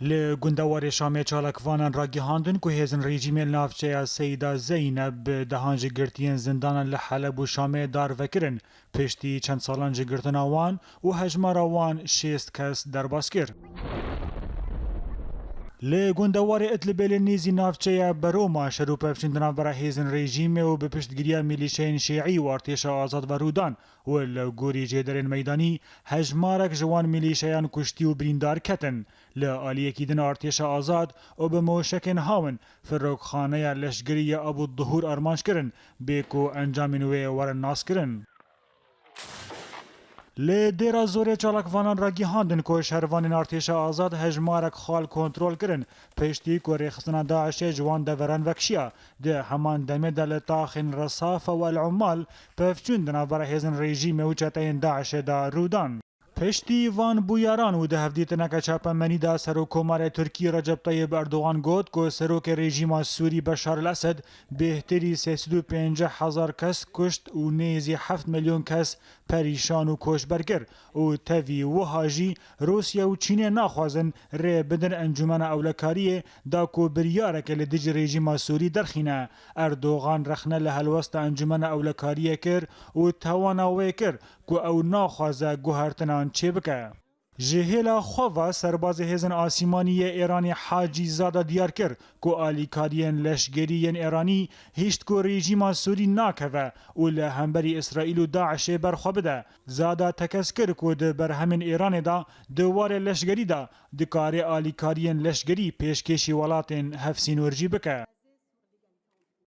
ل گندوار شام چالکوانان را گهاندن که هزن رژیم نافچه سیدا زینب دهانج گرتین زندان لحلب و شام دار وکرن پشتی چند سالان جگرتن آوان و هجمار آوان 6 کس در باز کرد. ل گندوار اتلبل نیزی نافچه بروما شروع پفشندن برای هزن رژیم و به پشتگیری میلیشین شیعی و ارتش آزاد و رودان و لگوری جدرین میدانی هجمارک جوان میلیشیان کشتی و بریندار کتن ل آلیه کیدن ارتش آزاد و به موشکن هاون فروک خانه لشگری ابو الظهور ارمانش کرن بیکو انجام نوی ورن ناس کرن. ل دیرا زور چالکوانان را گیهاندن که شهروان ارتش آزاد هجمارک خال کنترل کرن پشتی که ریخستن داعش جوان دوران وکشیا ده همان دمه دل تاخن رصافه و العمال پفچوندن برای هزن رژیم و چتین داعش دا رودان. پشتی وان بویاران و ده هفدیت نکه چاپمنی دا سروکومار ترکی رجب طیب اردوغان گوت که سروک رژیم سوری بشار الاسد بهتری 350,000 کس کشت و نیزی 7 میلیون کس پریشان و کش برگر و تاوی و هاجی روسیا و چین ناخوازن ری بدن انجمن اولکاری دا که بریاره که لدیج رژیم سوری درخینه اردوغان رخنه لحلوست انجمن اولکاری کر و تواناوی کر که او ناخوازه گوهرتنان چه بکه. جهیلا خواه سرباز هزن آسیمانی ایرانی حاجی زاده دیار کر که آلیکارین لشگرین ایرانی هیشت که رژیم سوری ناکوه و لهمبری اسرائیل و داعش برخوا بده. زاده تکس کر که ده بر همین ایران دا دوار لشگری دا دکار آلیکارین لشگری پیشکشی ولاتین هفسین ورجی بکه.